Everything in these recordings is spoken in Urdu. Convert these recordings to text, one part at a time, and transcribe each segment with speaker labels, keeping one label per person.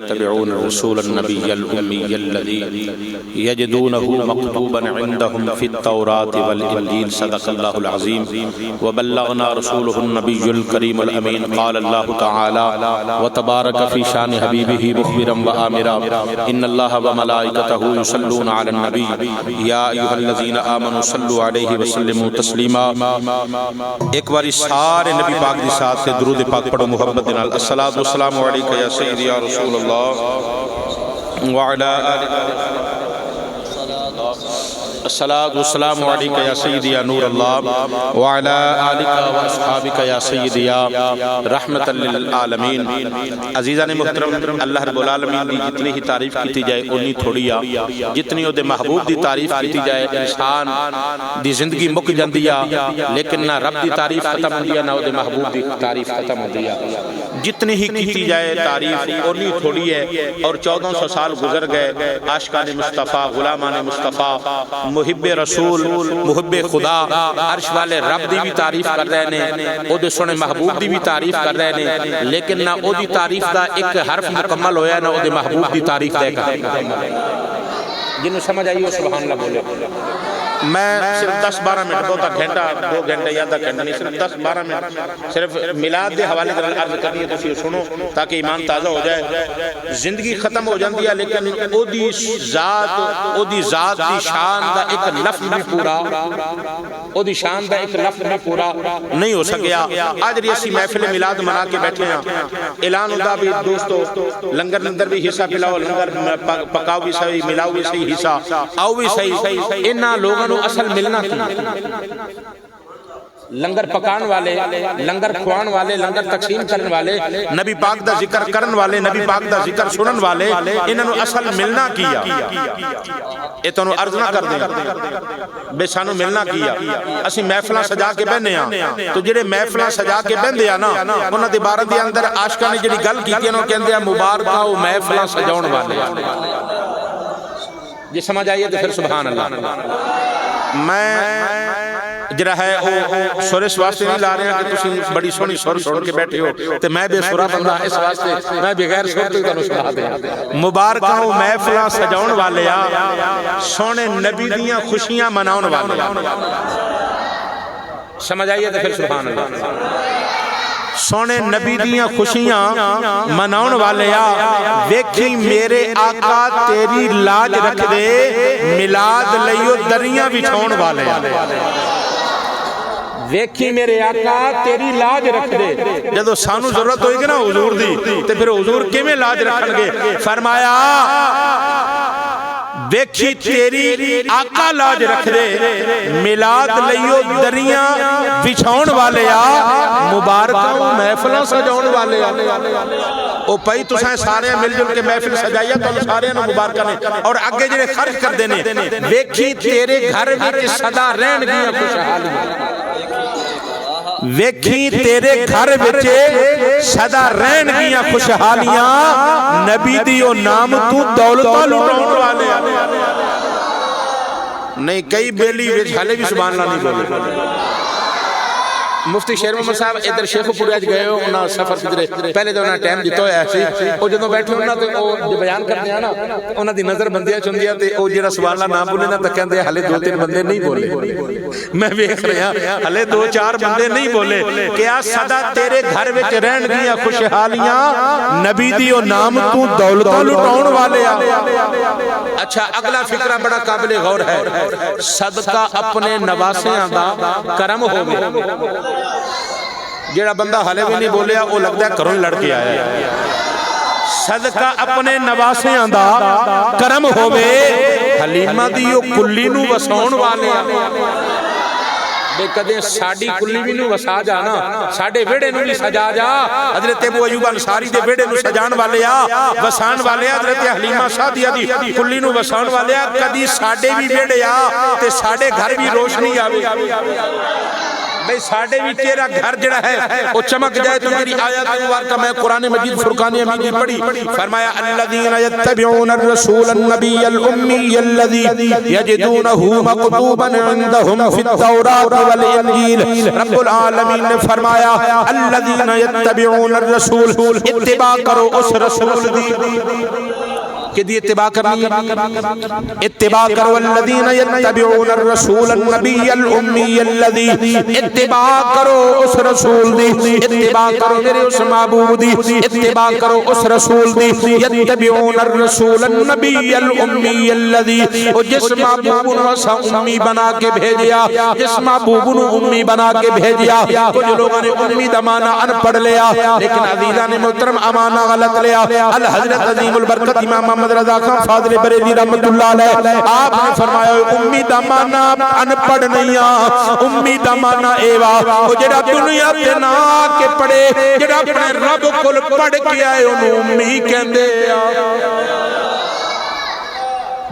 Speaker 1: يتبعون الرسول النبي الأمي الذي يجدونه مكتوبا عندهم في التوراة والإنجيل صدق الله العظيم وبلغنا رسوله النبي الكريم الأمين قال الله تعالى وتبارك في شان حبيبه مخبرا وآمرا إن الله وملائكته يصلون على النبي يا أيها الذين آمنوا صلوا عليه وسلموا تسليما. ایک بار سارے نبی پاک دی ساتھ سے درود پاک پڑھو محبت نال. الصلاۃ والسلام علیک یا سیدی یا رسول اللہ وعلی آلہ. الصلاۃ والسلام علیک یا سیدی یا نور اللہ وعلی آلک واصحابک یا سیدی یا رحمت للعالمین. عزیزان محترم، اللہ رب العالمین دی جتنی ہی تعریف کیتی جائے انی تھوڑی آ. جتنی او دے محبوب دی تعریف کیتی جائے انسان دی زندگی مک جاندی آ، لیکن نہ رب دی تعریف ختم ہوندی ہے نہ او دے محبوب دی تعریف ختم ہوندی ہے. جتنی ہی کیتی جائے تعریف انی تھوڑی ہے. اور 1400 سال گزر گئے، عاشقان مصطفیٰ، غلامان مصطفیٰ، محب رسول، محب خدا، عرش والے رب دی بھی تعریف کر رہے ہیں، او دے سونے محبوب دی بھی تعریف کر رہے ہیں، لیکن نہ او دی تعریف دا ایک حرف مکمل ہویا نہ او دے محبوب دی تعریف دا ایک حرف مکمل ہویا. جنہوں سمجھ آئی وہ سبحان اللہ بولے. میں صرف 10-12 منٹ، بہتا گھنٹہ 2 گھنٹے یا 10 گھنٹہ نہیں، صرف 10-12 منٹ صرف میلاد دے حوالے در عرض کرنی ہے تو پھر سنو تاکہ ایمان تازہ ہو جائے. زندگی ختم ہو جاندی ہے لیکن او دی ذات دی شان دا ایک لفظ بھی پورا، او دی شان دا ایک لفظ بھی پورا نہیں ہو سکیا. آج ریاسی محفل میلاد منا کے بیٹھے ہیں. اعلان ہوتا بھی دوستو لنگر لندر بھی حصہ پلاؤ، لنگر پکاؤ بھی صحیح، ملاؤ بھی صحیح حصہ، آؤ بھی صحیح. انہاں لوگوں اصل ملنا کی لنگر پکان والے، لنگر کھوان والے، لنگر تقسیم کرن والے، نبی پاک دا ذکر کرن والے، نبی پاک دا ذکر سنن والے، انہوں اصل ملنا کیا. یہ تو عرض نہ کر دیں بے سانو ملنا کیا. اسی محفلہ سجا کے بہنے ہیں تو جڑے محفلہ سجا کے بہن دیا نا انہوں نے بارہ دے اندر عاشقہ نے جڑی گل کی انہوں کہندے ہیں مبارکہ و محفلہ سجاؤن والے. جی سمجھ آئیے تو پھر سبحان اللہ. میں جرہ ہے سورے واسطے نہیں لا رہے ہیں کہ تسی بڑی سونی سور سوڑ کے بیٹھے ہو تو میں بے سورہ بندہ اس واسطے میں بغیر سور تو تنو سنا دیں. مبارکہ و محفلہ سجاؤن والے سونے نبی دیاں خوشیاں مناؤن والے. سمجھ آئیے تو پھر سبحان اللہ. سونے نبی دیاں خوشیاں مناؤن والے ویکھی میرے آقا تیری لاج رکھ دے، میلاد لئیو دریاں بچھاؤن والے. ویکھی میرے آقا تیری لاج رکھ دے. جدو سانو ضرورت ہوئی گی نا حضور دی تو پھر حضور کیویں لاج رکھن گے؟ فرمایا ویکھی تیری آقا لاج رکھ دے، میلاد لئیو دریاں بچھاؤن والے مبارکہ و محفلہ سجاؤن والے. او پئی تو سارے مل جل کے محفل سجائیا تو سارے نو مبارکہ نے. اور آگے جڑے خرچ کر دینے ویکھی تیرے گھر وچ صدا رہن گیا خوشحالیاں. ویکھی تیرے گھر وچ صدا رہن گیا خوشحالیاں، نبی دیو نام تو دولتہ لٹاؤن والے. نہیں کئی بیلی وچ حالے بھی سبحان اللہ نہیں بولے. مفتی شیر محمد صاحب ادھر شیخ پوری آج گئے ہو، انہاں سفر کدھرے پہلے تو انہاں ٹائم دیتا ہے ایسی او جدوں بیٹھے انہاں تے او بیان کرتے ہیں نا انہاں دی نظر بندیاں چوندیاں تے او جڑا سبحان اللہ نام بولے نا تے کہندے ہلے 2-3 بندے نہیں بولے. میں ویکھ رہا ہلے 2-4 بندے نہیں بولے. کیا صدا تیرے گھر وچ رہن گیا خوشحالیاں، نبی دیو نام تو دولتہ لٹاؤن والے. اچھا اگلا فکرہ بڑا قابل غور ہے. صدقہ اپنے نواسیاں دا کرم ہوگے. جیڑا بندہ حالے بھی نہیں بولیا وہ لگتا ہے کروں لڑ کے آیا ہے. صدقہ اپنے نواسیاں دا کرم ہووے، حلیمہ دیو کلی نو وساؤن والے. بے کدیں ساڑی کلی بھی نو وسا جانا، ساڑے ویڑے نو بھی سجا جا. حضرت ابو ایوب انصاری دے ویڑے نو سجان والے وسان والے. حضرت حلیمہ سعدیہ دی کلی نو وسان والے. کدی ساڑے بھی ویڑے تے ساڑے گھر بھی روشنی آوے. بھئی ساڑھے بھی تیرا گھر جڑا ہے وہ چمک جائے تو میری آیات مبارکہ میں قرآن مجید فرقان حمید پڑھی فرمایا الذین یتبعون الرسول النبی الامی الذی یجدونہ مکتوبا عندہم فی التوراۃ والانجیل رب العالمین نے فرمایا الذین یتبعون الرسول اتباع کرو اس رسول دی کہ دی اتباع کرنی ہے اتباع کرو الذین یتبعون الرسول النبی الامی الذی اتباع کرو اس رسول دی اتباع کرو میرے اس محبوب دی اتباع کرو اس رسول دی یتبعون الرسول النبی الامی الذی جس محبوب نے امی بنا کے بھیجیا جس محبوب نے امی بنا کے بھیجیا کچھ لوگوں نے امی دا معنی ان پڑھ لیا لیکن عزیزان محترم امانہ غلط لیا الحضرت عظیم البرکت امام محمد رضا خان فاضل بریلی رحمت اللہ علیہ آپ نے فرمایا امی دا معنی ان پڑھ نہیں امی دا معنی ایوا وہ جڑا دنیا تے نہ کے پڑھے جڑا اپنے رب کول پڑھ کے آئے انہوں امی کہندے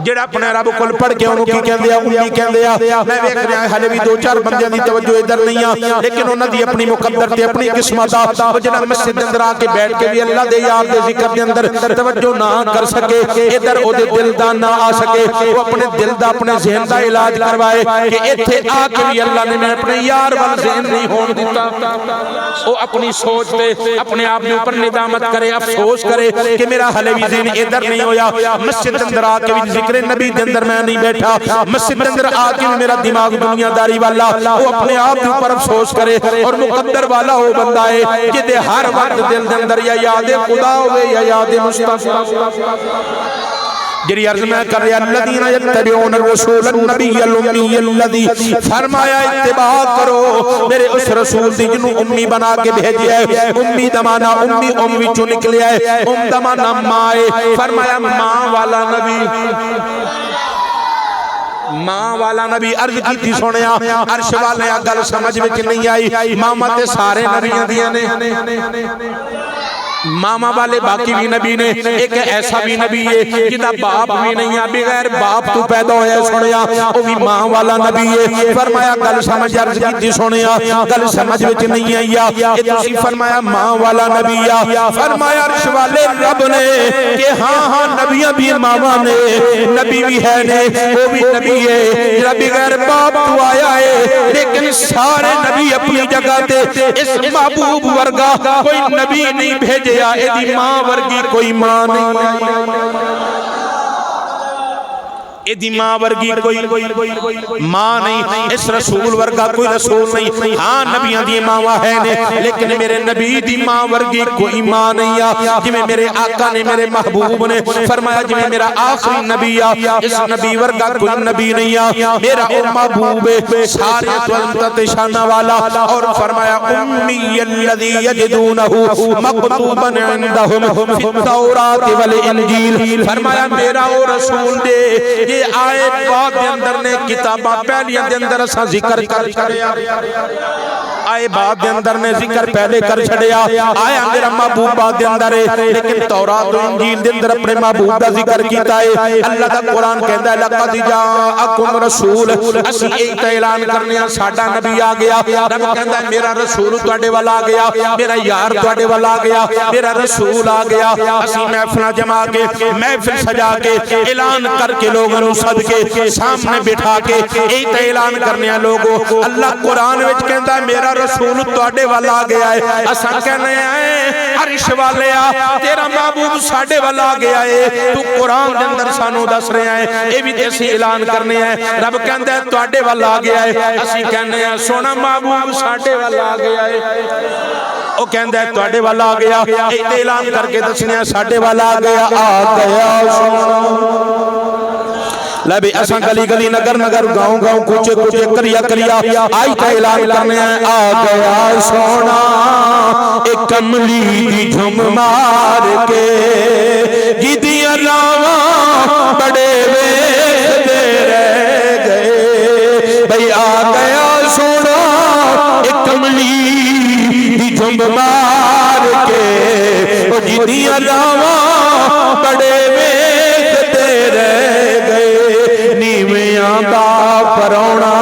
Speaker 1: جڑا اپنے رب کول پڑھ کے انہوں کی کہندے امی کہندے میں ویکھ رہا ہے حالے بھی دو چار بندیاں دی توجہ ادھر نہیں لیکن انہاں دی اپنی مقدر تے اپنی قسمت او جڑا مسجد دے اندر آ کے بیٹھ کے بھی اللہ دے یار دے ذکر دے اندر توجہ نہ کر سکے ادھر او دے دل دا نہ آ سکے وہ اپنے دل دا اپنے ذہن دا علاج کروائے کہ ایتھے آ کے بھی اللہ نے میں اپنے یار وال ذہن نہیں ہون دیتا او اپنی سوچ تے اپنے آپ دے اوپر ندامت کرے افسوس کرے کہ میرا حالے بھی ذہن ادھر نہیں ہویا مسجد دے اندر آ کے بھی ذکر نبی دے اندر میں نہیں بیٹھا مسجد دے اندر آ کے میرا دماغ دنیا داری والا وہ اپنے آپ کے اوپر افسوس کرے اور مقدر والا وہ بندہ ہے جدے ہر وقت دل دے اندر یا یاد خدا ہوئے یا یاد مصطفی جری عرض میں کر رہا الذین یتبعون الرسول النبی الامی الذی فرمایا اتباع کرو میرے اس رسول دی جنہوں امی بنا کے بھیجیا ہے امی دمانا امی امی چو نکلیا ہے دمانا ماں فرمایا ماں والا نبی ماں والا نبی عرض کی تھی سونیا عرش والے گل سمجھ میں نہیں آئی ماما تے سارے نبیاں دیا نے ماما والے باقی بھی نبی نے ایک ایسا بھی نبی ہے جدا باپ بھی نہیں ہے بغیر باپ تو پیدا ہویا سنیا وہ بھی ماں والا نبی ہے فرمایا گل سمجھ عرض کی تھی سنیا گل سمجھ وچ نہیں آئی فرمایا ماں والا نبی ہے فرمایا عرش والے رب نے کہ ہاں نبیاں بھی ماما نے نبی بھی ہے نے وہ بھی نبی ہے جدا بغیر باپ تو آیا ہے لیکن سارے نبی اپنی جگہ تے اس محبوب ورگا کوئی نبی نہیں بھیجے ایدی ماں ورگی کوئی ماں نہیں ایدی ماں ورگی کوئی ماں نہیں اس رسول ورگا کوئی رسول نہیں ہاں نبیاں دی ماں ہے لیکن میرے نبی دی ماں ورگی کوئی ماں نہیں جی میں میرے آقا نے میرے محبوب نے فرمایا جی میں میرا آخری نبی اس نبی ورگا کوئی نبی نہیں میرا محبوب سارے توانتت شانہ والا اور فرمایا امی الذی یجدونہ مکتوبا عندہم فی التوراۃ والانجیل فرمایا میرا وہ رسول دے آئے بعد دے اندر نے کتاباں پہلیاں دے اندر اسا ذکر کر چھڑیا آئے بعد دے اندر نے ذکر پہلے کر چھڑیا آیا میرا محبوب بعد دے اندر ہے لیکن تورات و انجیل دے اندر اپنے محبوب دا ذکر کیتا ہے اللہ دا قرآن کہتا ہے لقد جاءکم رسول اسی ایک اعلان کرنے ساڈا نبی آ گیا رب کہتا ہے میرا رسول تواڈے والا آ گیا میرا یار تواڈے والا آ گیا میرا رسول آ گیا اسی محفل جما کے محفل سجا کے اعلان کر کے لوگوں سد کے سامنے بٹھا کے ایک اعلان کرنے لوگوں اللہ قرآن وچ کہندا ہے میرا رسول تواڈے والا آ گیا ہے اساں کہنے ہیں عرش والے تیرا محبوب ساڈے والا آ گیا ہے تو قرآن دے اندر سانو دس رہے ہیں اے بھی اسی اعلان کرنے ہیں رب کہندا ہے تواڈے والا آ گیا ہے اسی کہنے ہیں سونا محبوب ساڈے والا آ گیا ہے او کہندا ہے تواڈے والا آ گیا اے اعلان کر کے دسنے ہیں ساڈے والا آ گیا سونا لبی اساں گلی گلی نگر نگر گاؤں گاؤں کوچے کوچے کریا کریا آئی تا اعلان کرنے ہیں آ گیا سونا ایک کملی دی جھم مار کے جدیاں راواں بڑے ویختے رہ گئے بھئی آ گیا سونا ایک کملی دی جھم مار کے جدیاں راواں بڑے ویختے رہ گئے نیویاں دا پرونا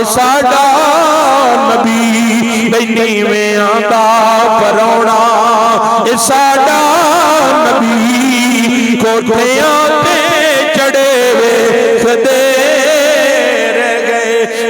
Speaker 1: ساڈا نبی کوٹھیاں تے چڑھے ویکھدے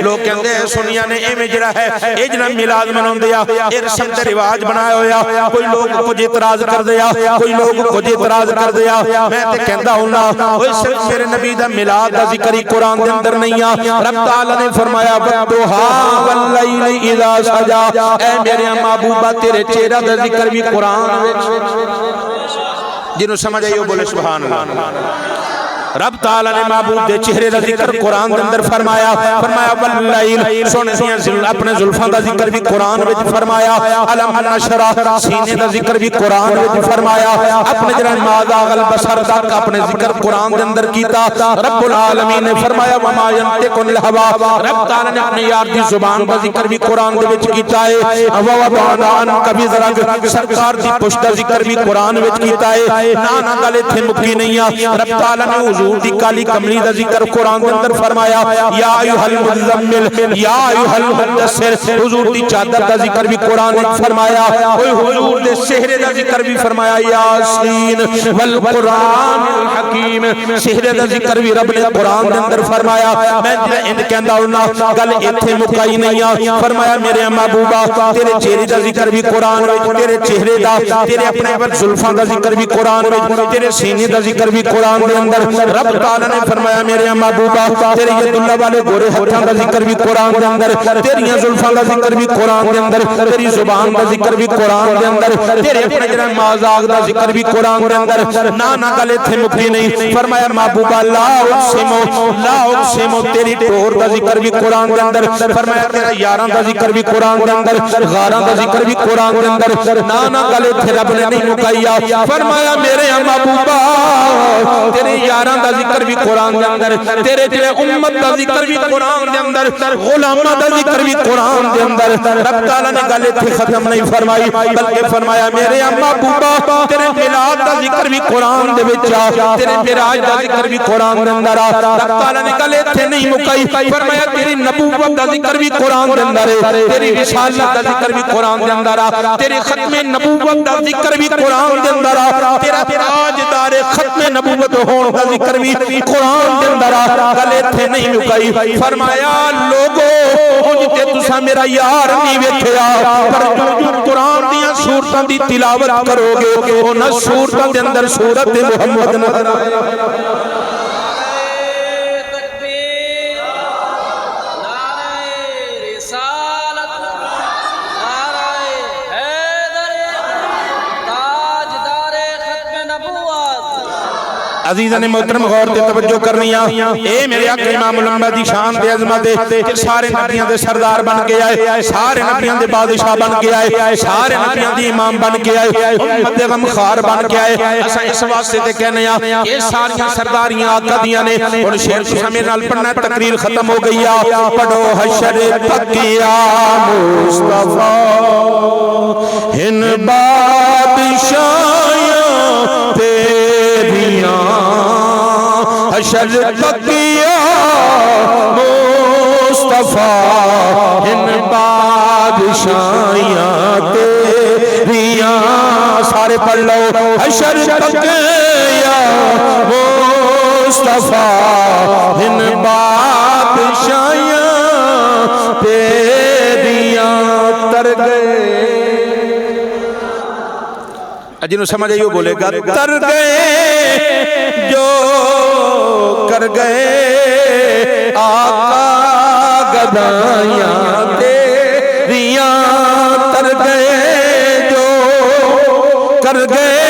Speaker 1: لوگ کہندے سنیا نے ایویں جڑا ہے اے جڑا میلاد مناوندے آ اے رسم تے رواج بنایا ہویا کوئی لوگ کچھ اعتراض کردے آ کوئی لوگ کچھ اعتراض کردے آ میں تے کہندا ہوندا اوے صرف میرے نبی دا میلاد دا ذکر ہی قرآن دے اندر نہیں آ رب تعالی نے فرمایا والضحا واللیل اذا سجا اے میرے محبوبہ تیرے چہرہ دا ذکر بھی قرآن وچ جنوں سمجھ آئی وہ بولے سبحان اللہ رب تعالی نے محبوب دے چہرے دا ذکر قرآن دے اندر فرمایا واللیل سونے اپنے زلفاں دا ذکر بھی قرآن وچ فرمایا علم نشرح سینے دا ذکر بھی قرآن وچ فرمایا اپنے جڑا مازاغ البصر تک اپنے ذکر قرآن دے اندر کیتا رب العالمین نے فرمایا وما ينطق الهوى رب تعالی نے اپنے یار دی زبان دا ذکر بھی قرآن دے وچ کیتا ہے ووضعنا عنك وزرك سرکار دی پشت دا ذکر بھی قرآن وچ کیتا ہے نہ گل ایتھے مکی نہیں آ رب تعالی نے حضور دی کالی کملی دا ذکر قرآن دے اندر فرمایا یا ایھا المزمل یا ایھا المدثر حضور دی چادر دا ذکر بھی قرآن نے فرمایا اوے حضور دے چہرے دا ذکر بھی فرمایا یاسین والقرآن الحکیم چہرے دا ذکر بھی رب نے قرآن دے اندر فرمایا میں ان کہندا ہونا گل ایتھے مکائی نہیں آ فرمایا میرے محبوبہ تیرے چہرے دا ذکر بھی قرآن وچ تیرے چہرے دا تیرے اپنے زلفاں دا ذکر بھی قرآن وچ تیرے سینے دا ذکر بھی قرآن دے اندر رب تعالی نے فرمایا میرے محبوبہ تیرے ید اللہ والے گورے ہتھاں دا ذکر بھی قرآن دے اندر تیریاں زلفاں دا ذکر بھی قرآن دے اندر تیری زبان دا ذکر بھی قرآن دے اندر تیرے اپنے جڑا مازاغ دا ذکر بھی قرآن دے اندر نہ گل ایتھے مکی نہیں فرمایا محبوبہ لا اقسم تیری ٹور دا ذکر بھی قرآن دے اندر فرمایا تیرا یاراں دا ذکر بھی قرآن دے اندر غاراں دا ذکر بھی قرآن دے اندر نہ گل ایتھے رب نے نہیں مکائی فرمایا میرے محبوبہ تیرے یاراں دا ذکر بھی قرآن دے اندر تیرے تیرے امت دا ذکر بھی قرآن دے اندر غلامہ دا ذکر بھی قرآن دے اندر رب تعالی نے گل ایتھے ختم نہیں فرمائی بلکہ فرمایا میرے محبوبہ تیرے میلاد دا ذکر بھی قرآن دے وچ تیرے معراج دا ذکر بھی قرآن دے اندر رب تعالی نے گل ایتھے نہیں مکائی فرمایا تیری نبوت دا ذکر بھی قرآن دے اندر تیری رسالت دا ذکر بھی قرآن دے اندر تیرے ختم نبوت دا ذکر بھی قرآن دے اندر تیرا تاجدار ختم نبوت ہون دا ذکر بھی قرآن دے اندر گل ایتھے نہیں مکائی فرمایا لوگو اونج تے تساں میرا یار نہیں ویکھیا پر جو قرآن دیاں سورتاں دی تلاوت کرو گے انہاں سورتاں دے اندر سورت محمد نظر آئے عزیزان محترم غور دے توجہ کرنیاں اے میرے آقا امام الانبیاء دی شان دے عظمت دے کہ سارے نبیاں دے سردار بن کے آئے سارے نبیاں دے بادشاہ بن کے آئے سارے نبیاں دی امام بن کے آئے امت غمخار بن کے آئے اسا اس واسطے تے کہنے آ یہ ساریاں سرداریاں آقا دیاں نے اور شیر کو ہمیں نال پڑھنا تقریر ختم ہو گئی پڑھو حشر پکیا مصطفیٰ ہن بادشاہیاں تیریاں حشر تکیا مصطفیٰ ہن بادشاہیاں تیریاں سارے پڑھ لو حشر تکیا مصطفیٰ ہن بادشاہیاں تیریاں تر گئے جنہوں سمجھ آئیو بولے گا تر گئے جو کر گئے آقا گدائیاں تیریاں تر گئے جو کر گئے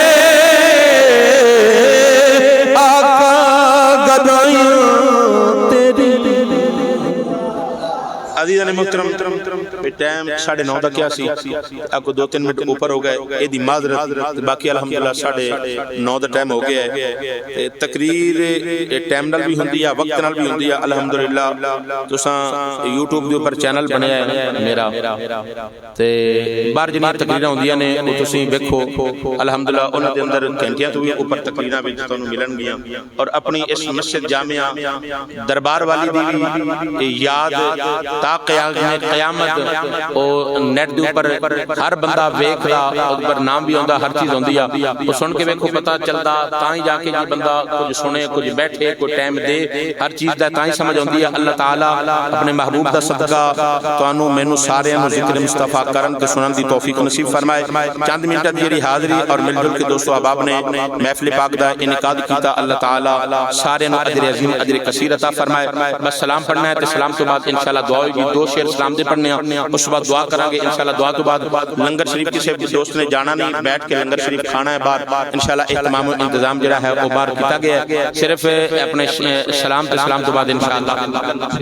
Speaker 1: آقا گدائیاں تیری عزیزان محترم ٹائم 9:30 دا کیا سی آپ کو 2-3 منٹ اوپر ہو گئے اے دی معذرت باقی الحمدللہ 9:30 دا ٹائم ہو گیا ہے تقریر ٹائم نال بھی ہوندی ہے وقت نال بھی ہوندی ہے الحمدللہ تساں یوٹیوب دے اوپر چینل بنیا ہے میرا تے بار جنی تقریراں ہوندیاں نے او تسی ویکھو الحمدللہ انہاں دے اندر گھنٹیاں تو بھی اوپر تقریراں وچ تانوں ملن گیاں اور اپنی اس مسجد جامعہ دربار والی دی یاد تا قیامت او نیٹ دے اوپر ہر بندہ ویکھدا اس پر نام بھی ہوندا ہر چیز ہوندی ہے او سن کے ویکھو پتہ چلدا تاں ہی جا کے جی بندہ کچھ سنے کچھ بیٹھے کوئی ٹائم دے ہر چیز دا تاں ہی سمجھ ہوندی ہے اللہ تعالی اپنے محبوب دا صدقہ تانوں مینوں سارے نوں ذکر مصطفیٰ کرن تے سنن دی توفیق نصیب فرمائے چند منٹ دی جڑی حاضری اور مل جل کے دوستو احباب نے محفل پاک دا انعقاد کیتا اللہ تعالی سارے نوں اجر عظیم اجر کثیر عطا فرمائے بس سلام پڑھنا ہے تے سلام تو بعد انشاءاللہ دعا ہوگی دو شعر سلام دے پڑھنے ہیں اس بعد دعا کریں گے انشاءاللہ دعا تو بعد لنگر شریف کسی دوست نے جانا نہیں بیٹھ کے لنگر شریف کھانا ہے باہر انشاءاللہ اہتمام و انتظام جڑا ہے وہ باہر کیتا گیا ہے صرف اپنے سلام تے سلام تو بعد انشاءاللہ